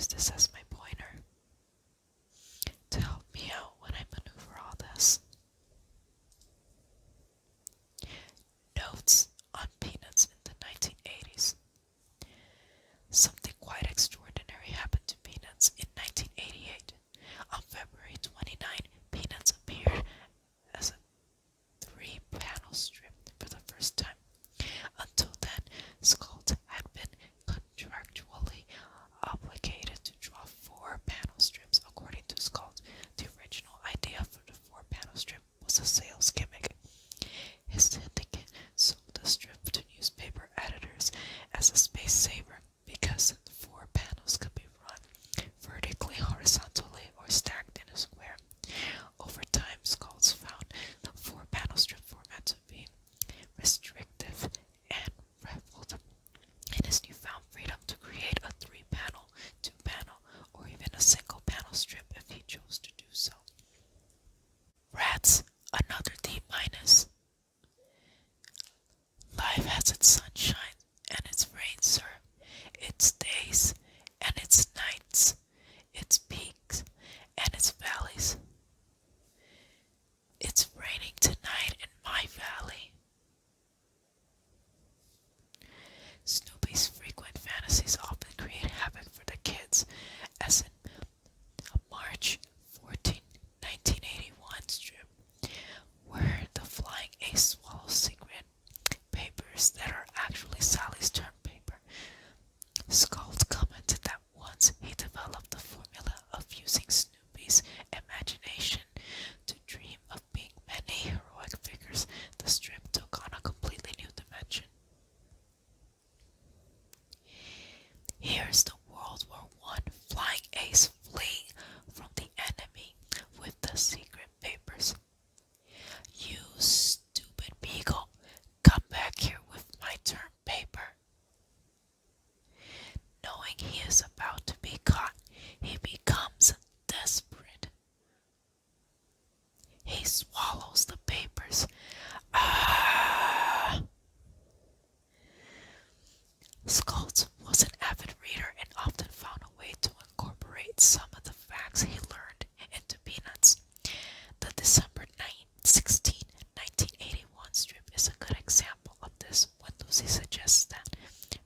use this as my pointer to help me out when I maneuver all this. Notes on Peanuts in the 1980s. Something quite extraordinary happened to Peanuts in 1988. On February 29, Peanuts appeared as a 3-panel strip for the first time. Until then, Schulz had been contractually obligated to draw 4-panel strips. According to Schulz, the original idea for the 4-panel strip was a sales gimmick. His syndicate sold the strip to newspaper editors as a space saver because the 4 panels could be run vertically, horizontally, or stacked in a square. Over time, Schulz found the 4-panel strip format to be restrictive and reveled in his newfound freedom to create a 3-panel, 2-panel, or even a single-panel strip if he chose to do so. Rats, another D-. Life has its sunshine and its rain, sir, its days and its nights, its peaks and its valleys. It's raining tonight in my valley. Snoopy's frequent fantasies often create havoc for the kids, as in a March 14, 1981 strip, where the flying ace swallows secret papers that are actually Sally's term paper. Schulz commented that once he developed the formula of using Snoopy's imagination to dream of being many heroic figures, the strip took on a completely new dimension. Here's the World War I flying ace fleeing from the enemy with the secret papers. You stupid beagle, come back here with my term paper. Knowing he is about to be caught, he becomes desperate. He swallows the papers. Ah! Schulz was an avid reader and often found a way to incorporate some of the facts he learned into Peanuts. The December 16, 1981 strip is a good example of this when Lucy suggests that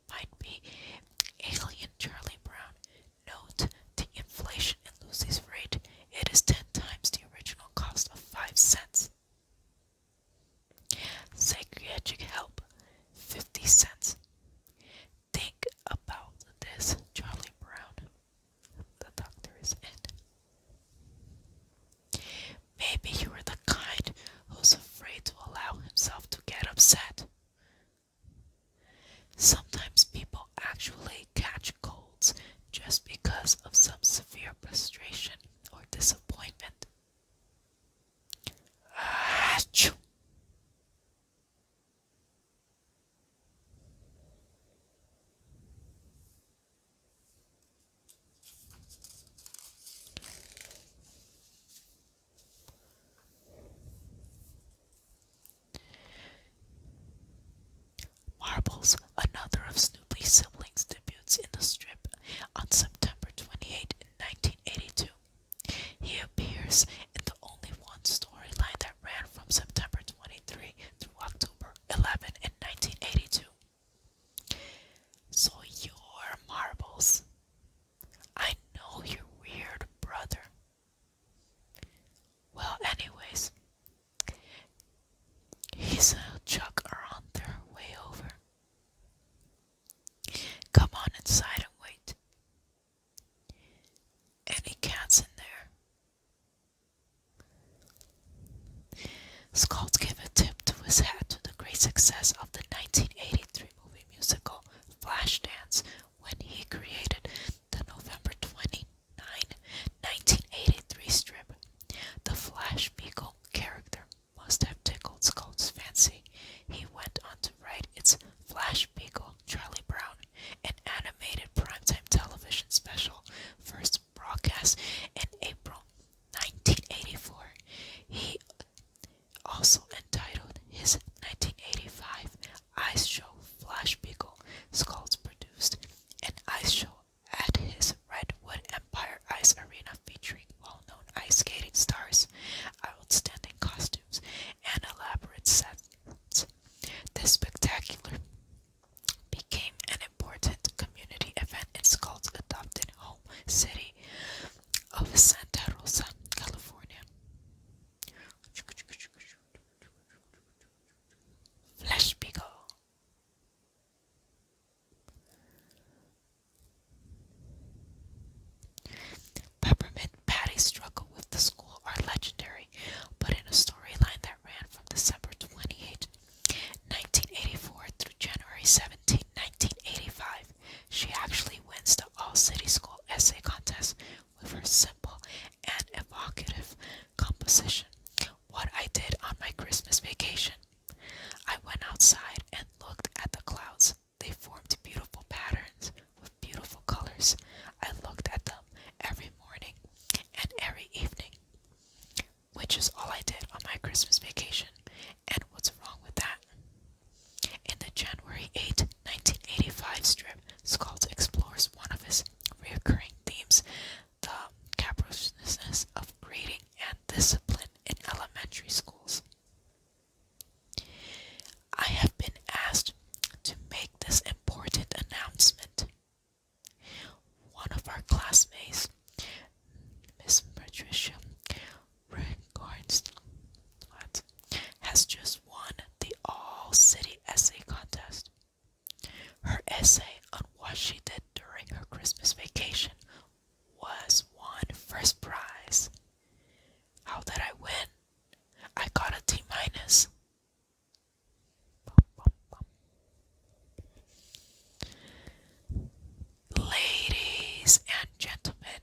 might be alien Charlie Brown. Note the inflation in Lucy's rate. It is 10 times the original cost of 5 cents. Psychiatric help, 50 cents. Think about this, Charlie Brown. The doctor is in. Maybe you are the kind who's afraid to allow himself to get upset. Sometimes people actually catch colds just because of some severe frustration or disappointment. Achoo! Marbles, another of Snoopy's siblings, debuts in the strip on September 28, 1982. He appears in the only one storyline that ran from September 23 through October 11 in 1982. So you're Marbles. I know you're weird, brother. Well, anyways, he's a Chuck around their way over. Come on inside and wait. Any cats in there? Schulz gave a tip to his hat to the great success of the 1983 movie musical Flashdance when he created the November 29, 1983 strip. The Flash Beagle character must have tickled Schulz's fancy. He went on to write its Flash Beagle Charlie Brown, an animated primetime television special, first broadcast in April 1984. He also entitled his 1985 Eyes 8, 1985 strip, Schulz explores one of his recurring themes, the capriciousness of grading and discipline in elementary schools. I have been asked to make this important announcement. One of our classmates, Miss Patricia Regards, has just won the all-city essay contest. Her essay on what she did during her Christmas vacation was won first prize. How did I win? I got a D minus. Ladies and gentlemen,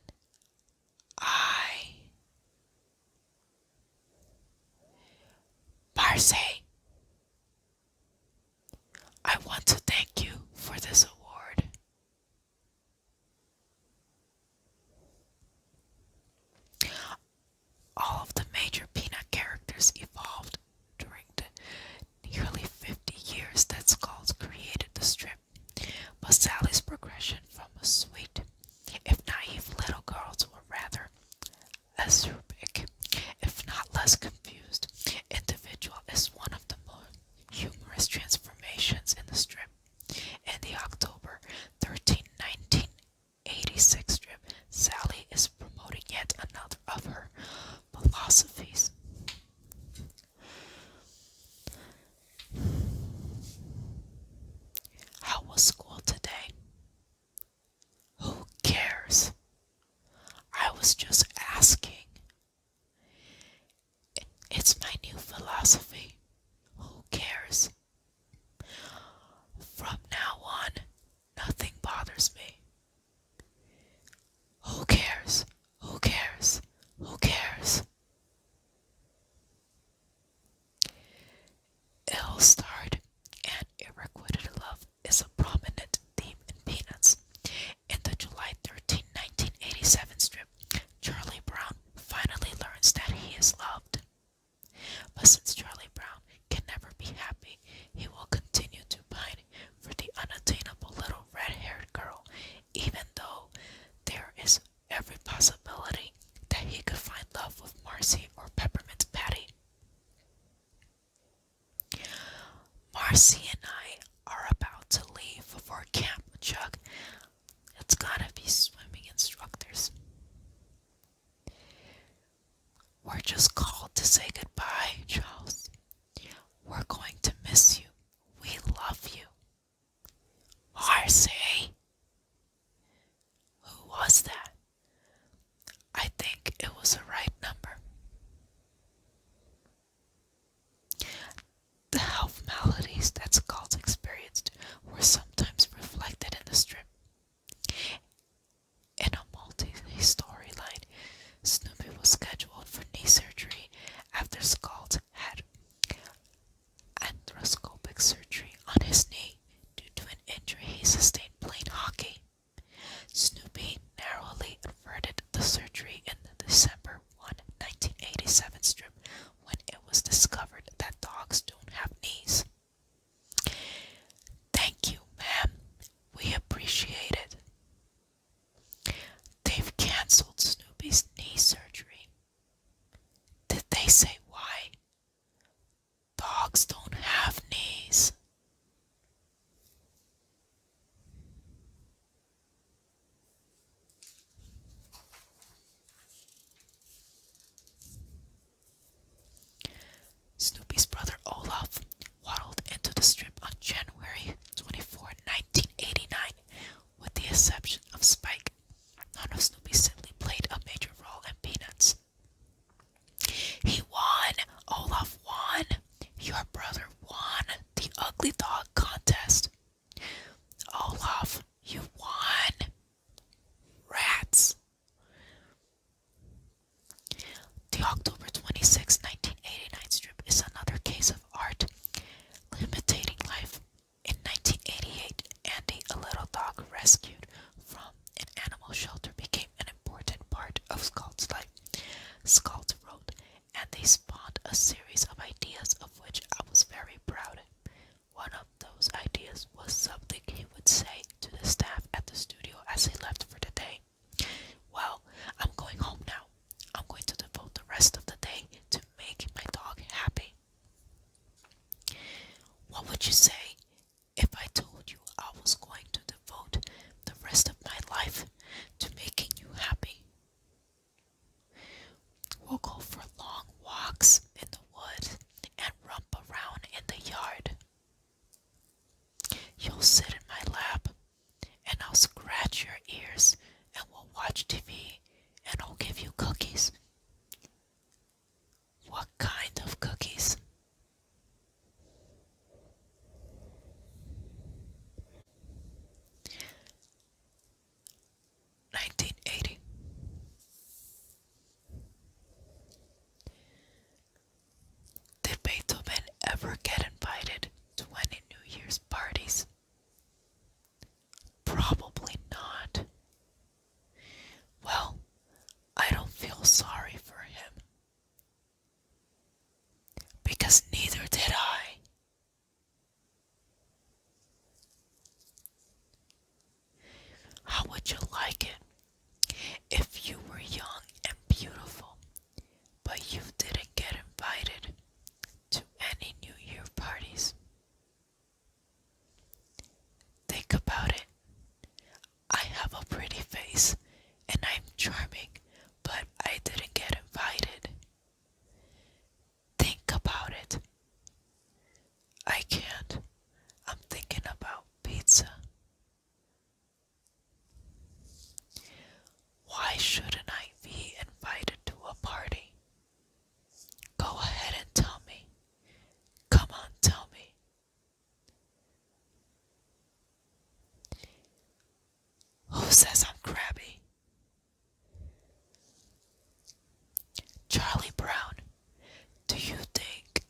Marcy, I want to thank you for this award. All of the major Peanut characters evolved during the nearly 50 years that Schulz created the strip, but Sally's progression from a sweet, if naive little girl to a rather acerbic, if not less confused, individual is one of the more humorous transformations in the strip. In the October 13, 1986 strip, Sally is promoting yet another of her philosophies. How was school today? Who cares? I was just asking. It's my new philosophy. Who cares? From now on, nothing bothers me. Who cares? Who cares? Who cares? Ill-starred and irrequited love is a prominent theme in Peanuts. In the July 13, 1987 strip, Charlie Brown finally learns that he is loved. But since Charlie Brown can never be happy, he will continue to pine for the unattainable little red-haired girl, even though there is every possibility that he could find love with Marcy or Peppermint Patty. Marcy and I are about to leave for You'll sit in my lap, and I'll scratch your ears, and we'll watch TV, and I'll give you cookies. What kind of cookies? 1980. Did Beethoven ever get invited to any New Year's parties? Probably not. Well, I don't feel sorry for him, because neither did I. How would you like it if you were young and beautiful, but you didn't get invited to any New Year parties? Think about it. I have a pretty face and I'm charming, but I didn't get invited. Think about it. I can't. I'm thinking about pizza. Why shouldn't I be invited to a party? Go ahead and tell me. Come on, tell me. Who says I'm crabby? Charlie Brown, do you think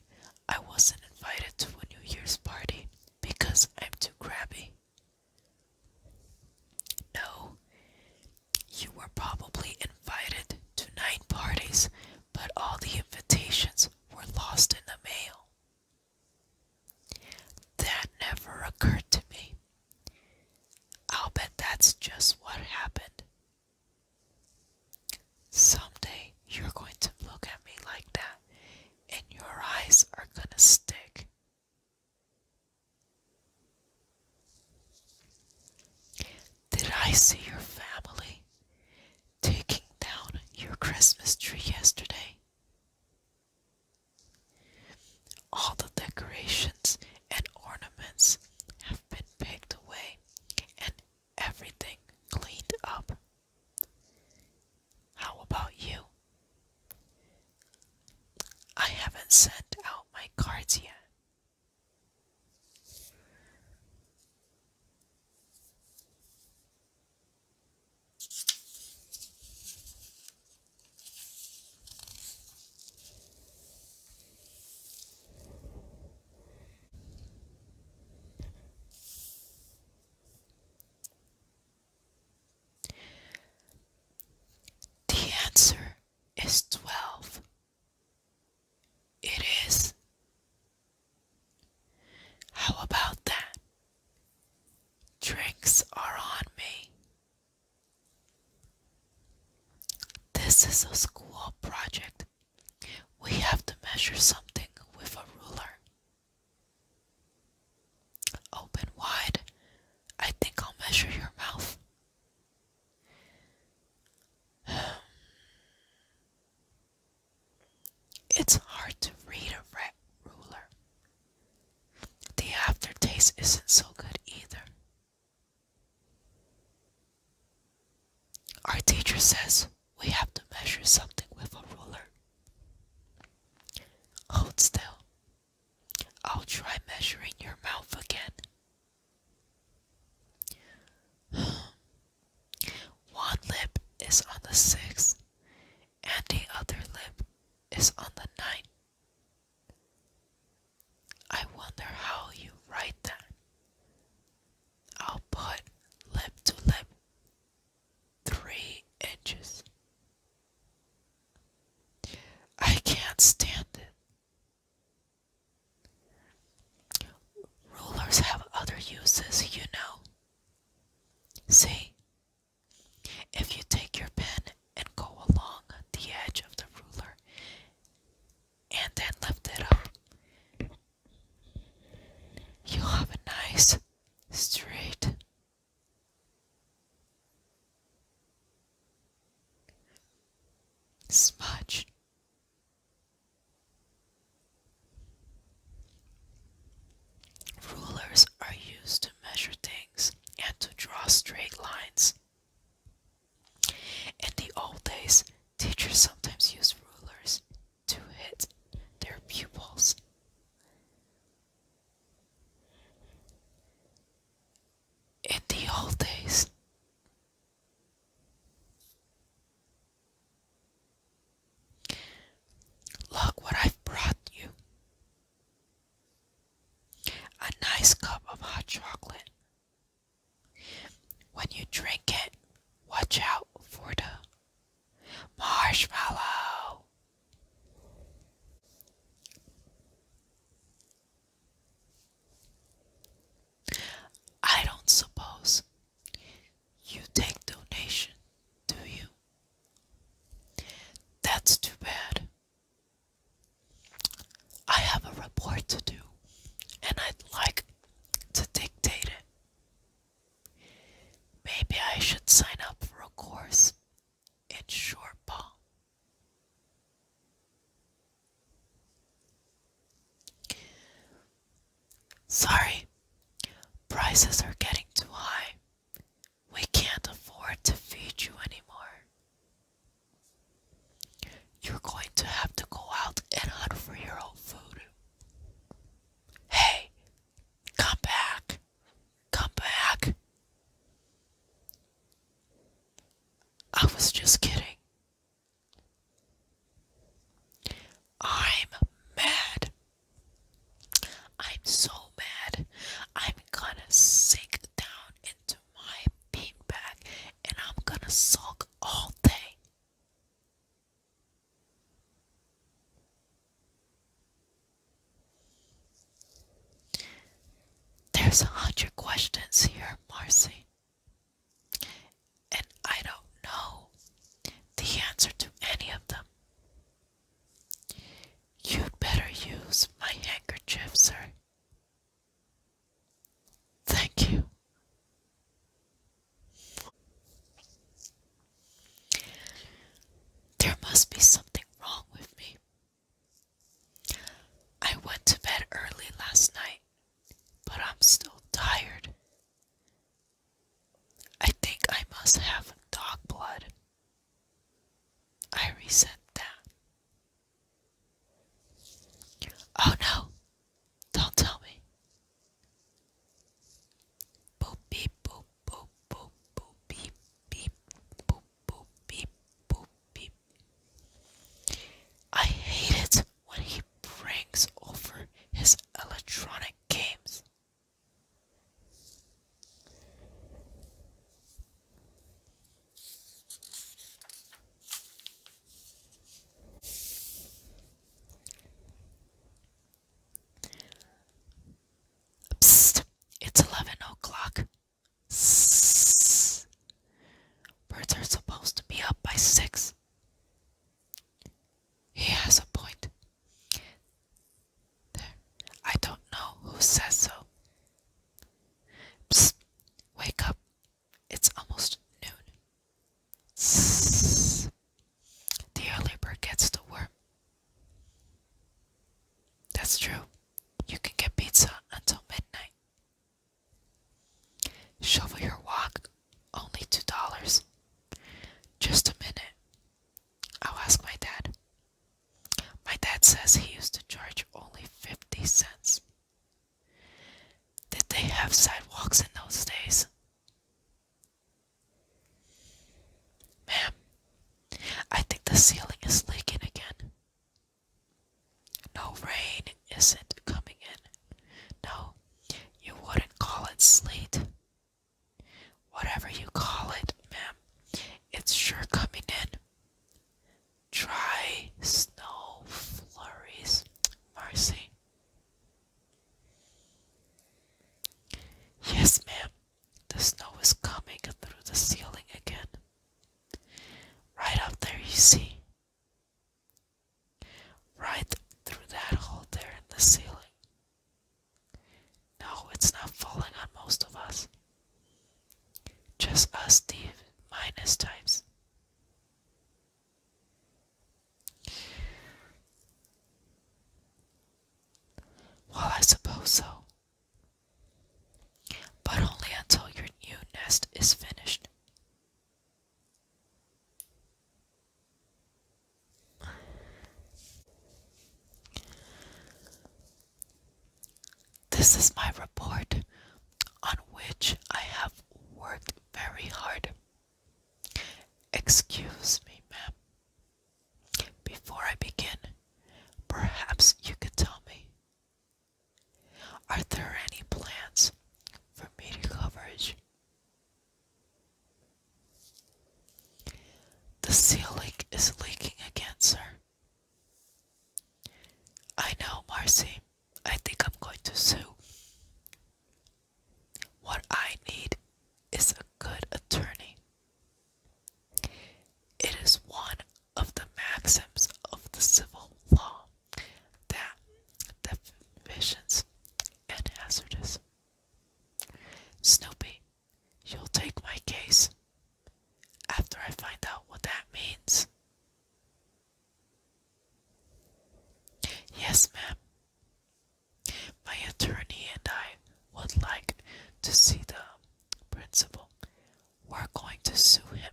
I wasn't invited to a New Year's party because I'm too crabby? No, you were probably invited to 9 parties, but all the invitations were lost in the mail. That never occurred to me. I'll bet that's just what happened. Someday you're going to look at me like that, and your eyes are gonna stick. Did I see your family taking down your Christmas tree yesterday? All the decorations and ornaments have been picked away and everything cleaned up. How about you? I haven't sent out my cards yet. The answer is 12. It is. How about that? Drinks are on me. This is a school project. We have to measure something with a ruler. Open wide. I think I'll measure your mouth. It's hard to read a red ruler. The aftertaste isn't so good either. Our teacher says we have to measure something with a ruler. Hold still. I'll try measuring your mouth again. One lip is on the 6th, and the other lip is on the 9th. I wonder how you write that. I'll put lip to lip 3 inches. I can't stand it. Rulers have other uses, you know. See, if you take your pen and go chocolate. When you drink it, watch out for the marshmallow. I don't suppose you take donation, do you? That's too bad. I have a report to do, and I'd like to dictate it. Maybe I should sign up for a course in short palm. Sorry, prices are getting too high. We can't afford to feed you anymore. You're going to have to go out and hunt for your own food. Hey, come back. Come back. I was just kidding. I'm mad. I'm so mad. I'm gonna sink down into my beanbag and I'm gonna sulk all day. There's 100 questions here, Marcy, and I don't know the answer to any of them. You'd better use my handkerchief, sir. Thank you. There must be something wrong with me. I went to bed early last night, but I'm still tired. I think I must have dog blood. I resent that. Oh no, don't tell me. Boop beep boop boop boop boop beep beep boop boop beep boop beep. I hate it when he brings over his electronic games. Psst, it's 11 o'clock. Sss. Birds are supposed to be up by 6. He has a point. There. I don't know who says so. Psst, wake up. It's almost noon. Sss. The early bird gets the worm. That's true. You can get pizza until midnight. Shovel your walk, only $2. Just a minute. I'll ask my dad. My dad says he used to charge only 50 cents. Did they have sidewalks in those days? Ma'am, I think the ceiling is leaking again. No, rain isn't coming in. No, you wouldn't call it sleet. Whatever you call it, ma'am, it's sure coming in. Dry snow flurries. Marcy. Yes, ma'am. The snow is coming through the ceiling again. Right up there, you see. Right through that hole there in the ceiling. No, it's not falling on most of us. Just us D- minus types. Well, I suppose so. But only until your new The ceiling is leaking again, sir. I know, Marcy. I think I'm going to sue. What I need is a good attorney. It is one of the maxims of the civil law that definitions and hazardous. Snoopy, you'll take my case after I find out what that means. Yes, ma'am. My attorney and I would like to see the principal. We're going to sue him.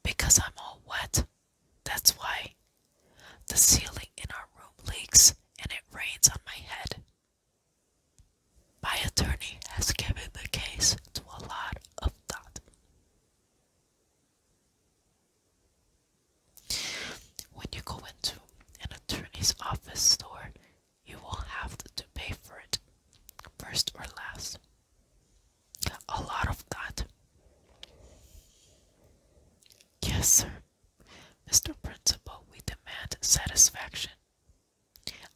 Because I'm all wet. That's why the ceiling in our room leaks and it rains on my head. My attorney has given the case to a lot of thought. When you go into an attorney's office door, you will have to pay for it, first or last. A lot of thought. Yes, sir. Mr. Principal, we demand satisfaction.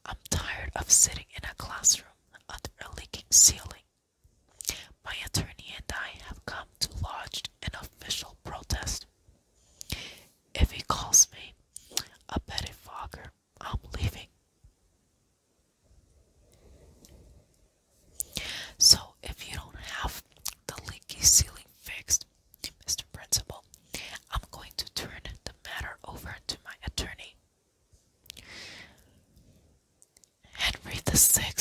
I'm tired of sitting in a classroom under a leaking ceiling. My attorney and I have come to lodge an official protest. If he calls me a pettifogger, I'm leaving. So if you don't have the leaky ceiling fixed, Mr. Principal, I'm going to turn the matter over to my attorney. Henry VI.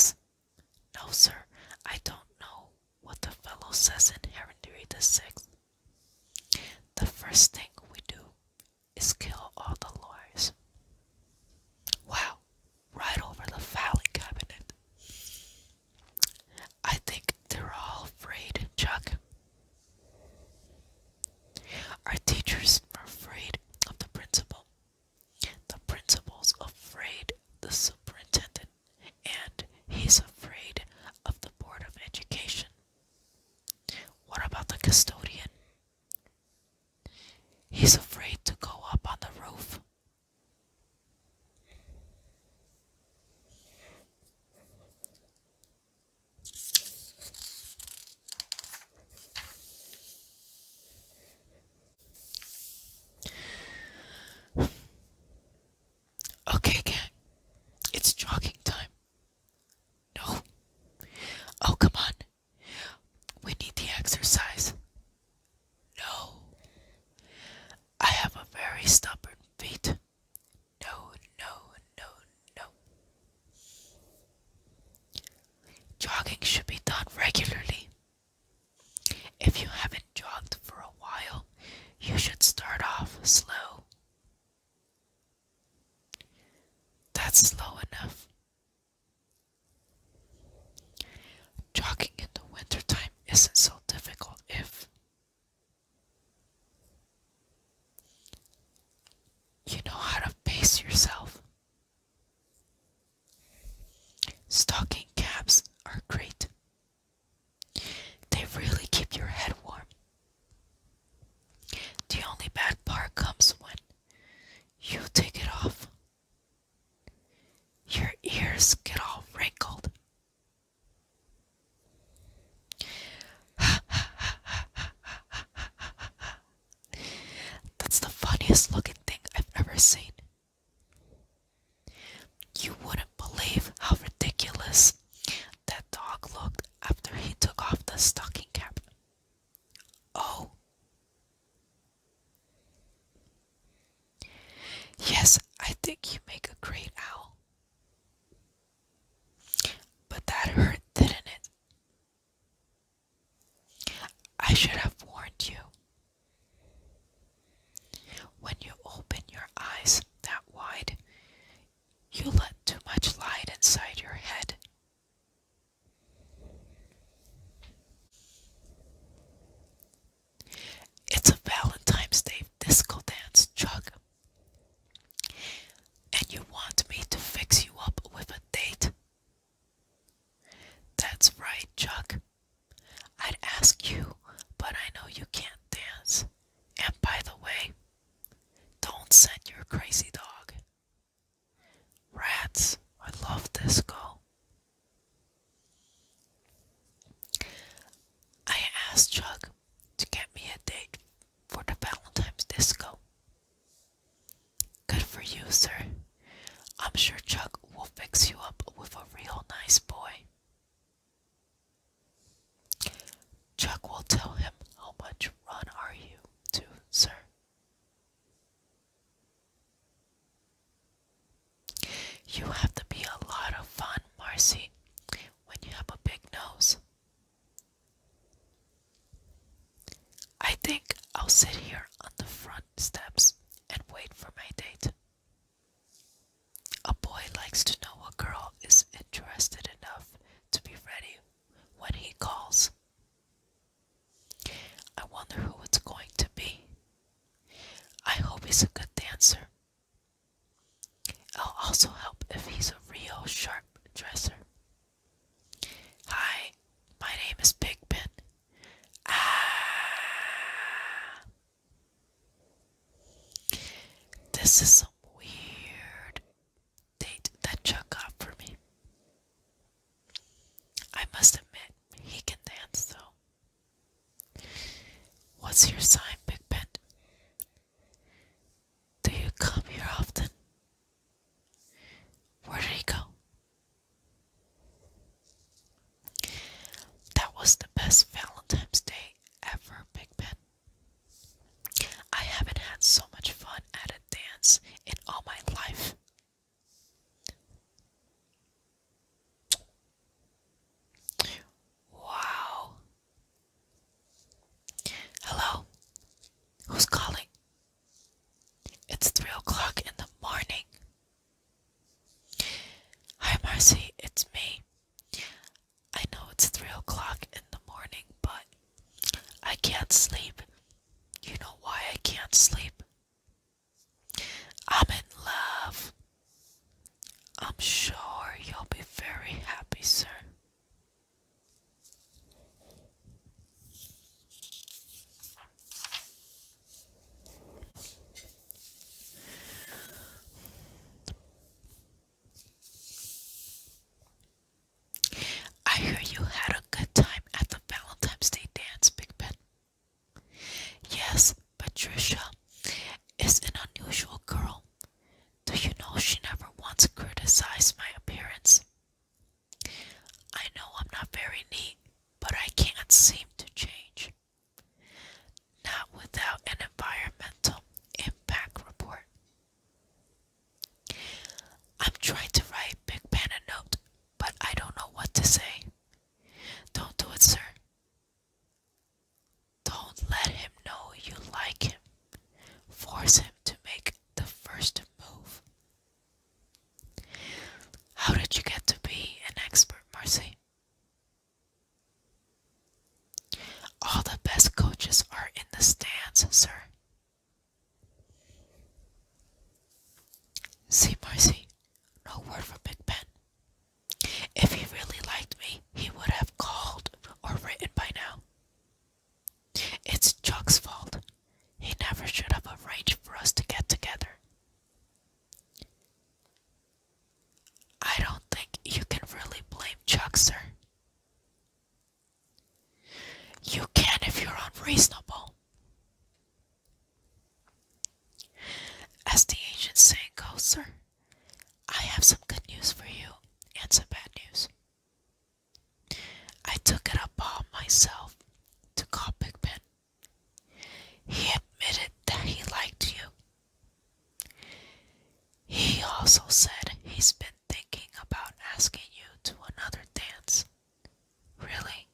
No, sir, I don't know what the fellow says in Henry VI. The first thing we do is kill all the lawyers. Wow, right over the filing cabinet. I think they're all afraid, Chuck. Our teachers are afraid of the principal. The principal's afraid the superintendent, and he's afraid of the Board of Education. What about the custodian? He's afraid to go up on the roof. Okay, gang, it's jogging time. No. Oh, come on. We need the exercise. No. I have a very stubborn feet. No, no, no, no. Jogging should be done regularly. If you haven't jogged for a while, you should start off slow. That's slow enough. Jogging in the wintertime isn't so difficult if you know how to pace yourself. Stocking caps are great. They really keep your head warm. The only bad part comes when you take it off. Your ears get all wrinkled. That's the funniest looking thing I've ever seen. You wouldn't believe how ridiculous that dog looked after he took off the stocking cap. Oh. Yes, I think you make a great owl. But that hurt, didn't it? I should have warned you. When you open your eyes that wide, you let too much light inside your head. It's a Valentine's Day disco dance, Chuck. And you want me to fix you up with a date? That's right, Chuck. I'd ask you, but I know you can't dance. asked Chuck to get me a date for the Valentine's disco. Good for you, sir. I'm sure Chuck will fix you up with a real nice boy. Chuck will tell him how much run are you to, sir. You have to be a lot of fun, Marcy, when you have a big nose. I think I'll sit here on the front steps and wait for my date. A boy likes to know a girl is interested enough to be ready when he calls. I wonder who it's going to be. I hope he's a good dancer. It'll also help if he's a real sharp dresser. Hi, my name is Big Ben. Ah, this is some weird date that Chuck got for me. I must admit, he can dance though. What's your sign, Big Ben? Do you come here often? Where did he go? That was the best Valentine's Day ever, Big Ben. I haven't had so much fun at a dance in all my life. Wow. Hello? Who's calling? It's 3 o'clock in the morning. Hi, Marcy, it's me. I know it's 3 o'clock in the morning, but I can't sleep. You know why I can't sleep? I'm in love. I'm sure you'll be very happy, sir. I hear you had a good time at the Valentine's Day dance, Big Ben. Yes, Patricia is an unusual girl. Do you know she never once criticized my appearance? I know I'm not very neat, but I can't seem to change. Not without an environmental impact report. I'm trying to write Big Ben a note, but I don't know what to say. Don't do it, sir. Don't let him know you like him. Force him to make the first move. How did you get to be an expert, Marcy? All the best coaches are in the stands, sir. See, Marcy, no word from Big Ben. If he really liked me, he would have called or written by now. It's Chuck's fault. He never should have arranged for us to get together. I don't think you can really blame Chuck, sir. You can if you're unreasonable. As the ancient saying goes, sir, I have some good news for you and some bad news. I took it upon myself to call Big Ben. He admitted that he liked you. He also said he's been thinking about asking you to another dance. Really?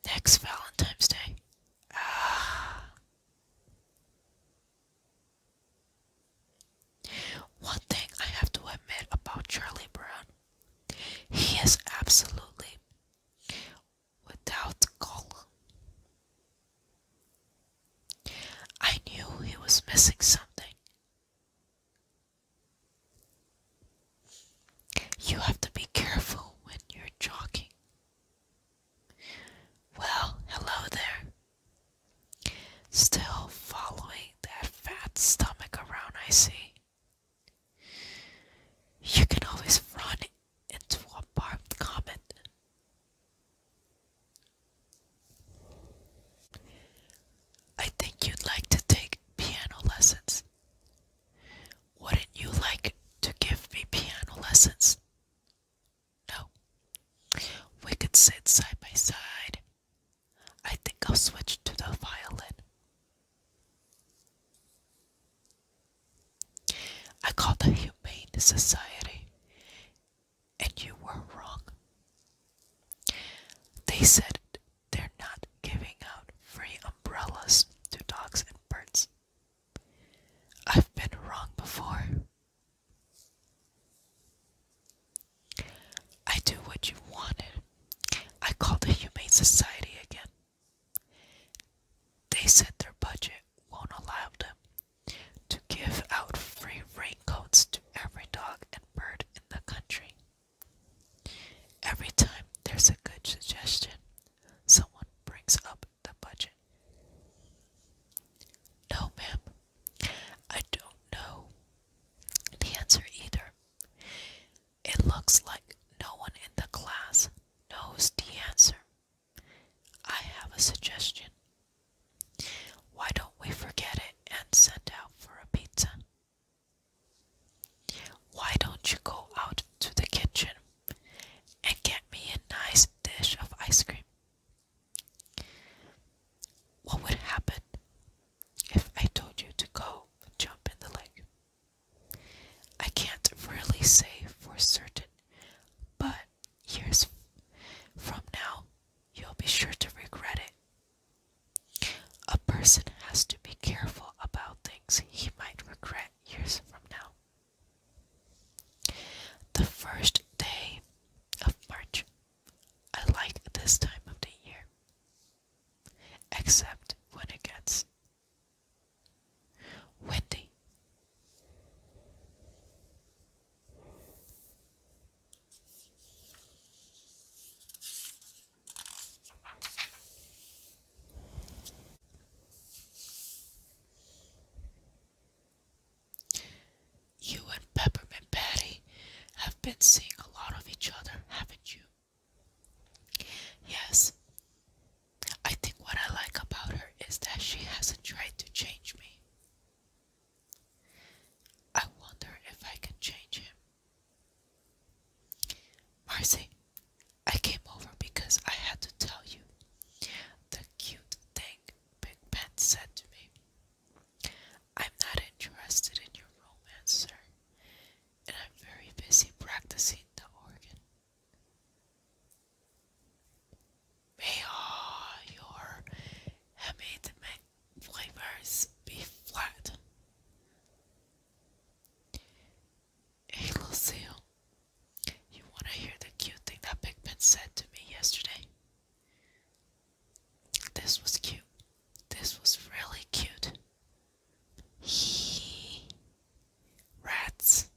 Next Valentine's Day? Ah. One thing I have to admit about Charlie Brown, he is absolutely without color. I knew he was missing something. You have to be careful when you're jogging. Well, sit side by side. I think I'll switch to the violin. I called the Humane Society, and you were wrong. They said they're not giving out free umbrellas to dogs and birds. I've been wrong before. I do what you wanted. I called the Humane Society again. They said their budget won't allow them to give out free raincoats to every dog and bird in the country. Every time there's a good suggestion, someone brings up the budget. No, ma'am, I don't know the answer either. It looks like no one in the class knows the answer. I have a suggestion. Why don't we forget it and send out for a pizza? Why don't you go out to the kitchen and get me a nice dish of ice cream? What would happen if I told you to go jump in the lake? I can't really say for certain, but years from now, you'll be sure to regret it. A person has to be careful about things he might regret years from now. The first day of March, I like this time of the year, except when it gets windy. You and Peppermint Patty have been seeing a lot of each other, haven't you? Yes. I think what I like about her is that she hasn't tried to change me. I wonder if I can change him. Marcy, I came over because I had to tell you the cute thing Big Ben said to me. I'm not interested in your romance, sir, and I'm very busy practicing the organ. May all your amazement flavors be flat. Hey, Lucille, you want to hear the cute thing that Big Ben said to me yesterday? This was cute. This was really cute. Rats.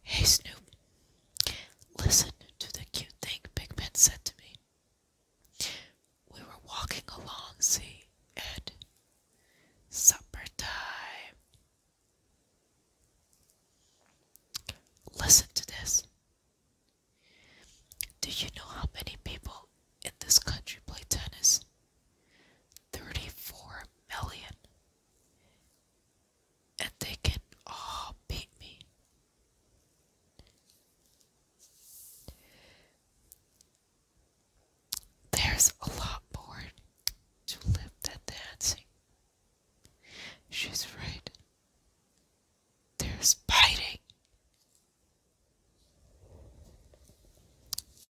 Hey, Snoop, listen to the cute thing Big Ben said to me. We were walking along, see, and supper time. Listen to this. Do you know how many people in this country play tennis? 34 million. And they can all beat me. There's a lot